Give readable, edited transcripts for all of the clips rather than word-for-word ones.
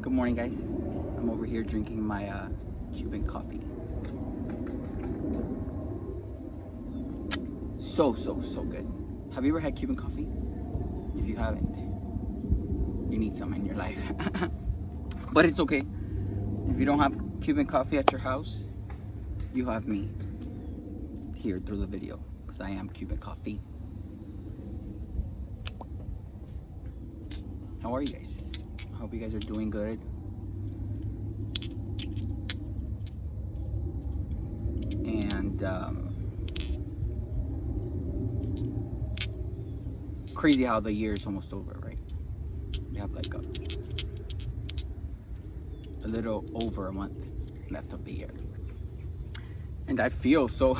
Good morning, guys. I'm over here drinking my Cuban coffee. So good. Have you ever had Cuban coffee? If you haven't, you need some in your life. But it's okay. If you don't have Cuban coffee at your house, you have me here through the video, because I am Cuban coffee. How are you guys? I hope you guys are doing good. And crazy how the year is almost over, right? We have like a little over a month left of the year, and I feel so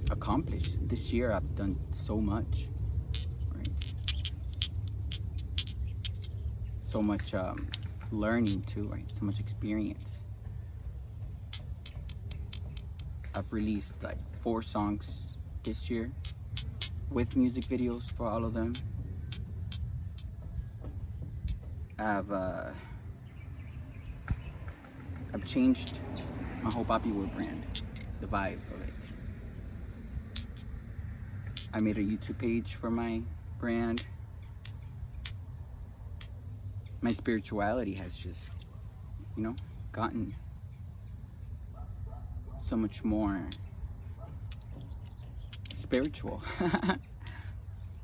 accomplished. This year I've done so much, right? So much learning too, right? So much experience. I've released like 4 songs this year with music videos for all of them. I've changed my whole Papiwear brand, the vibe of it. I made a YouTube page for my brand. My spirituality has just, gotten so much more spiritual.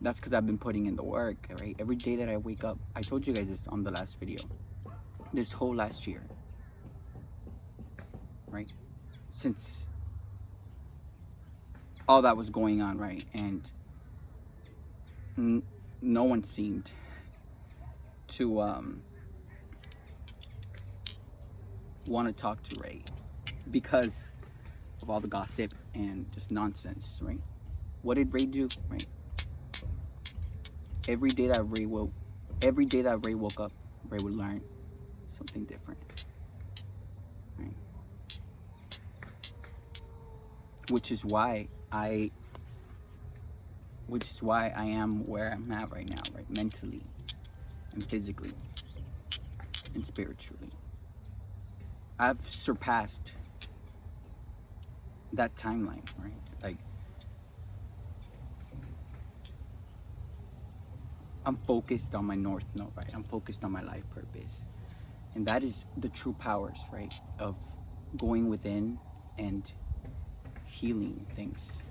That's because I've been putting in the work, right? Every day that I wake up, I told you guys this on the last video, this whole last year, right? Since all that was going on, right? And no one seemed to want to talk to Ray because of all the gossip and just nonsense, right? What did Ray do, right? Every day that Ray woke up, Ray would learn something different, right? Which is why I am where I'm at right now, right? Mentally and physically and spiritually. I've surpassed that timeline, right? Like, I'm focused on my North Node, right? I'm focused on my life purpose. And that is the true powers, right? Of going within and healing things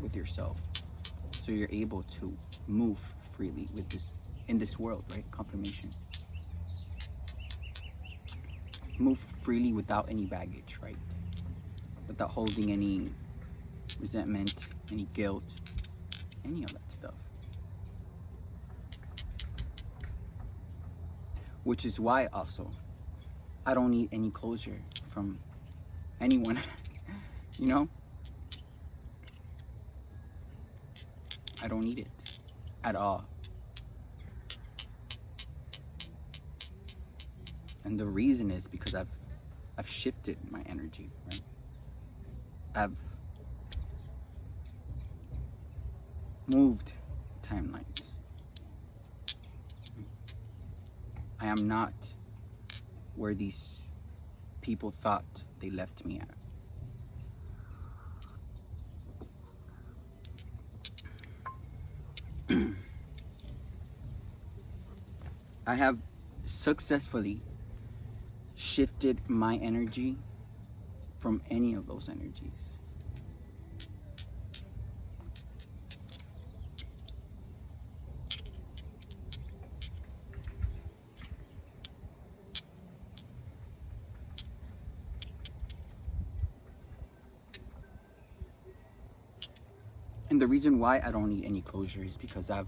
with yourself. So you're able to move freely in this world, right? Confirmation. Move freely without any baggage, right? Without holding any resentment, any guilt, any of that stuff. Which is why also I don't need any closure from anyone. I don't need it at all. And the reason is because I've shifted my energy, right? I've moved timelines. I am not where these people thought they left me at. I have successfully shifted my energy from any of those energies. And the reason why I don't need any closure is because I've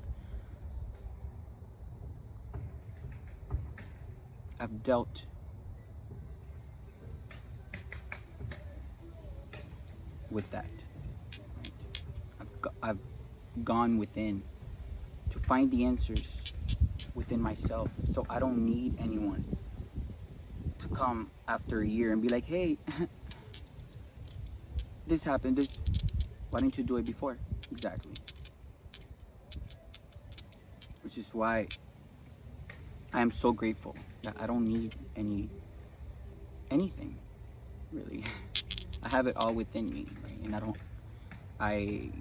dealt with that. I've gone within to find the answers within myself. So I don't need anyone to come after a year and be like, hey, this happened. Why didn't you do it before? Exactly. Which is why I am so grateful that I don't need anything really. I have it all within me, right? And I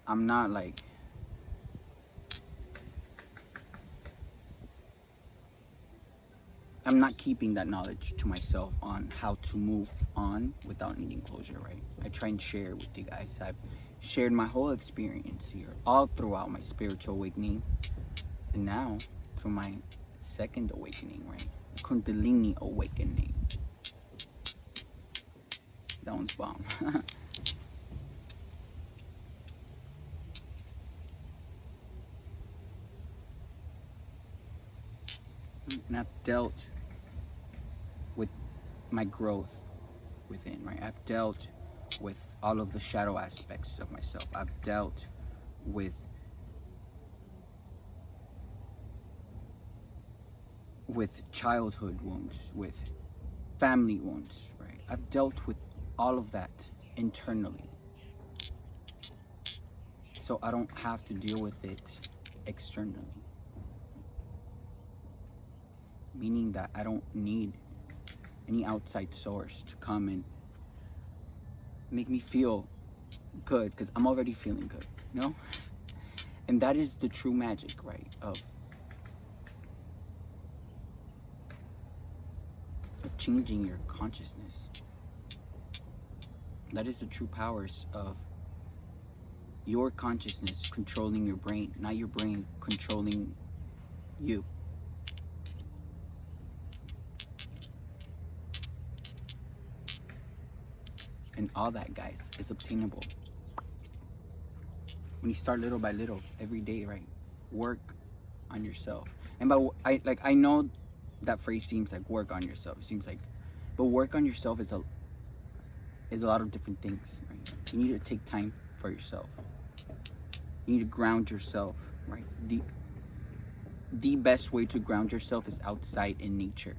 I'm not like I'm not keeping that knowledge to myself on how to move on without needing closure, right? I try and share with you guys. I've shared my whole experience here, all throughout my spiritual awakening, and now through my second awakening, right? The Kundalini awakening. That one's bomb. And I've dealt with my growth within, right? I've dealt with all of the shadow aspects of myself. I've dealt with childhood wounds, with family wounds, right? I've dealt with all of that internally. So I don't have to deal with it externally. Meaning that I don't need any outside source to come and make me feel good, because I'm already feeling good, you know? And that is the true magic, right, of changing your consciousness. That is the true powers of your consciousness controlling your brain, not your brain controlling you. And all that, guys, is obtainable when you start little by little, every day, right? Work on yourself. And I know that phrase seems like work on yourself. It seems like, but work on yourself is a lot of different things, right? You need to take time for yourself. You need to ground yourself, right? The best way to ground yourself is outside in nature.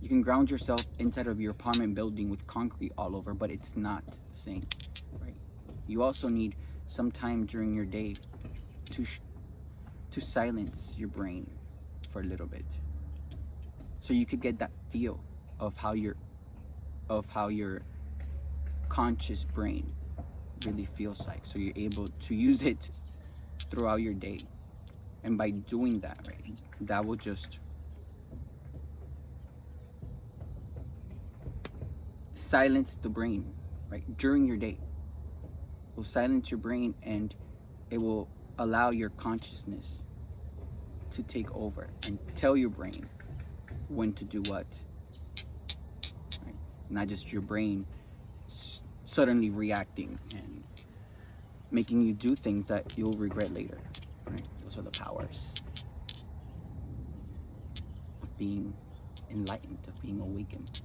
You can ground yourself inside of your apartment building with concrete all over, but it's not the same, right? You also need some time during your day to silence your brain for a little bit, so you could get that feel of how your conscious brain really feels like, so you're able to use it throughout your day. And by doing that, right, that will just silence the brain, right, during your day. It will silence your brain, and it will allow your consciousness to take over and tell your brain when to do what, right? Not just your brain suddenly reacting and making you do things that you'll regret later, right? Those are the powers of being enlightened, of being awakened.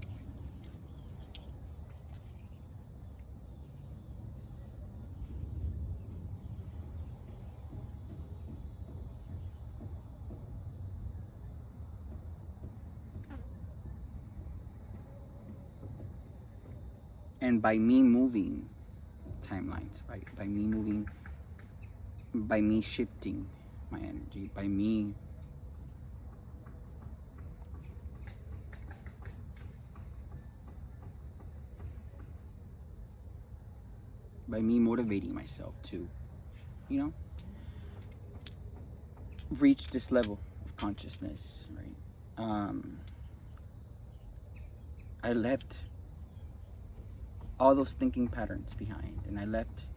And by me moving timelines, right? By me shifting my energy, by me motivating myself to, you know, reach this level of consciousness, right? I left all those thinking patterns behind, and I left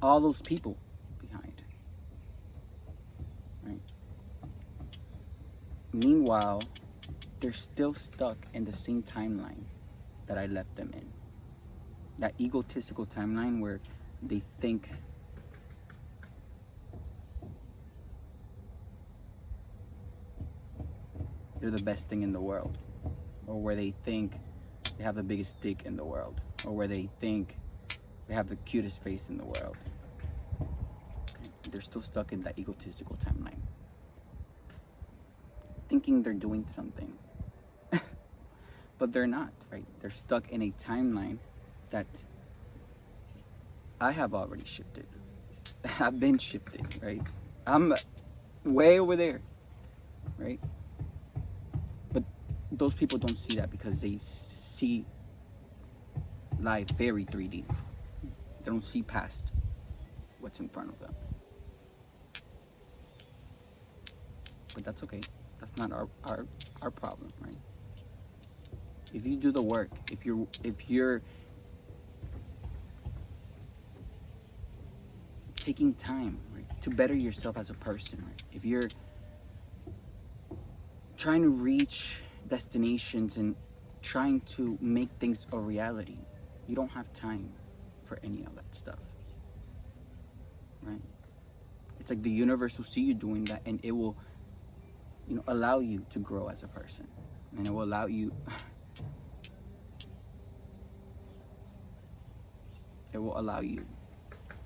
all those people behind, right? Meanwhile, they're still stuck in the same timeline that I left them in. That egotistical timeline where they think they're the best thing in the world, or where they think they have the biggest dick in the world, or where they think they have the cutest face in the world. They're still stuck in that egotistical timeline, thinking they're doing something, but they're not, right? They're stuck in a timeline that I have already shifted. I've been shifted, right? I'm way over there, right? But those people don't see that because they see life very 3D. They don't see past what's in front of them. But that's okay. That's not our problem, right? If you do the work, if you're taking time, right, to better yourself as a person, right? If you're trying to reach destinations and trying to make things a reality, you don't have time for any of that stuff, right? It's like the universe will see you doing that, and it will, allow you to grow as a person, and it will allow you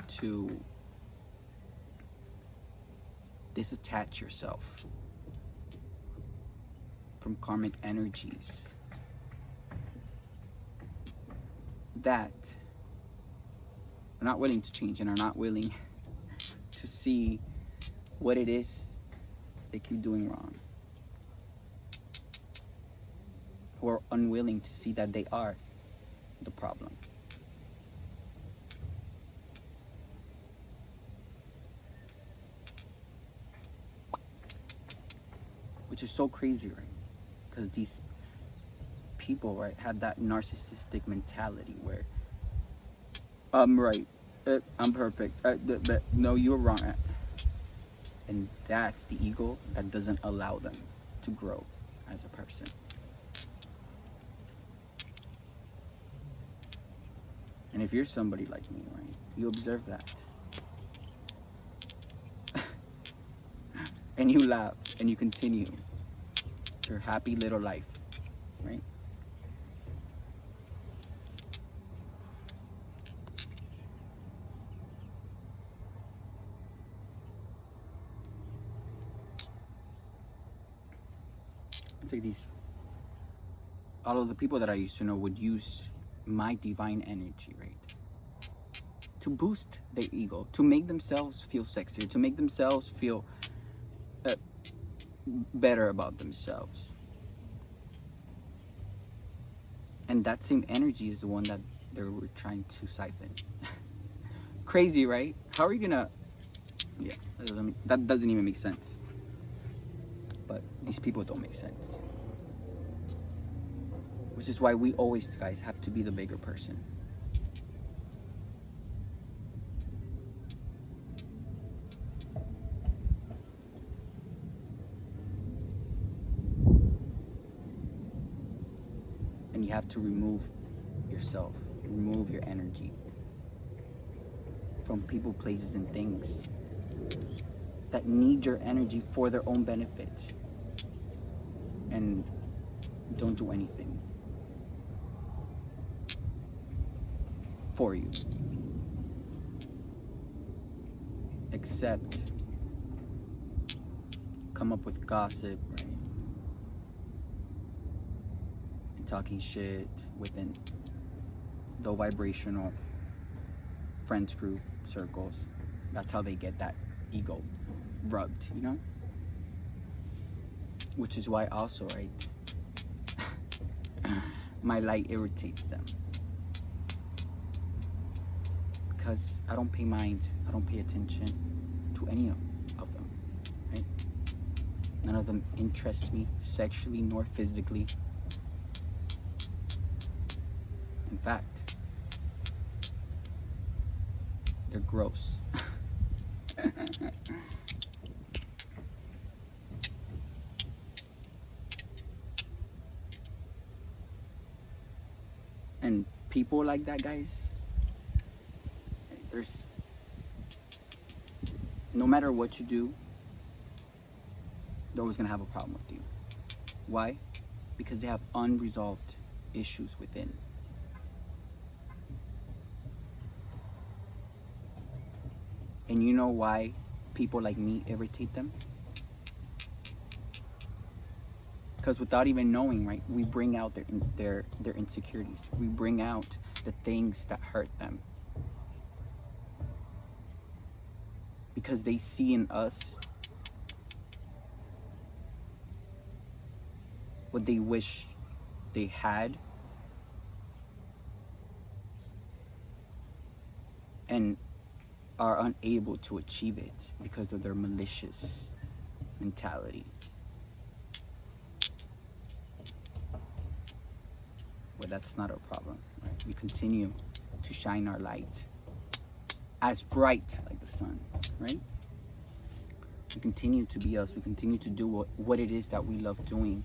to disattach yourself from karmic energies that are not willing to change and are not willing to see what it is they keep doing wrong, who are unwilling to see that they are the problem. Which is so crazy, right? Because these people, right, have that narcissistic mentality where I'm right, I'm perfect, no, you're wrong. And that's the ego that doesn't allow them to grow as a person. And if you're somebody like me, right, you observe that. And you laugh and you continue your happy little life, right? It's like all of the people that I used to know would use my divine energy, right, to boost their ego, to make themselves feel sexier, to make themselves feel better about themselves. And that same energy is the one that they were trying to siphon. Crazy, right? How are you gonna... Yeah, that doesn't even make sense. But these people don't make sense. Which is why we always, guys, have to be the bigger person. And you have to remove yourself, remove your energy from people, places, and things that need your energy for their own benefit. And don't do anything for you except come up with gossip, right? Talking shit within low vibrational friends group circles. That's how they get that ego rubbed, which is why also, right, my light irritates them, because I don't pay mind, I don't pay attention to any of them, right? None of them interests me sexually nor physically. In fact, they're gross. And people like that, guys, there's no matter what you do, they're always gonna have a problem with you. Why? Because they have unresolved issues within. And you know why people like me irritate them? Because without even knowing, right, we bring out their insecurities. We bring out the things that hurt them. because they see in us what they wish they had, and are unable to achieve it because of their malicious mentality. But that's not our problem, right? We continue to shine our light as bright like the sun, right? We continue to be us. We continue to do what it is that we love doing.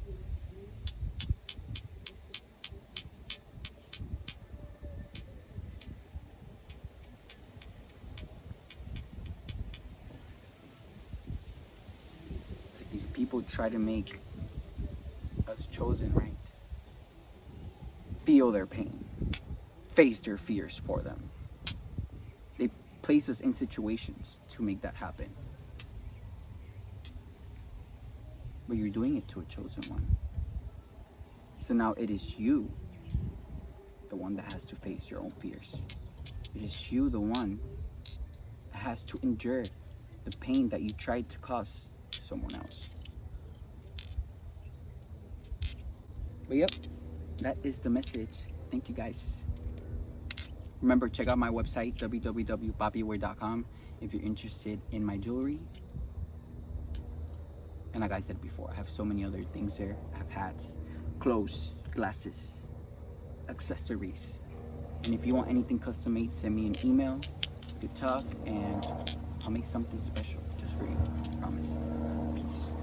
It's like these people try to make us chosen, right? Feel their pain, face their fears for them. They place us in situations to make that happen. But you're doing it to a chosen one. So now it is you, the one that has to face your own fears. It is you, the one that has to endure the pain that you tried to cause someone else. But yep, that is the message. Thank you guys. Remember, check out my website, www.papiwear.com, if you're interested in my jewelry. And like I said before, I have so many other things there. I have hats, clothes, glasses, accessories. And if you want anything custom made, send me an email, we could talk, and I'll make something special just for you. I promise. Peace.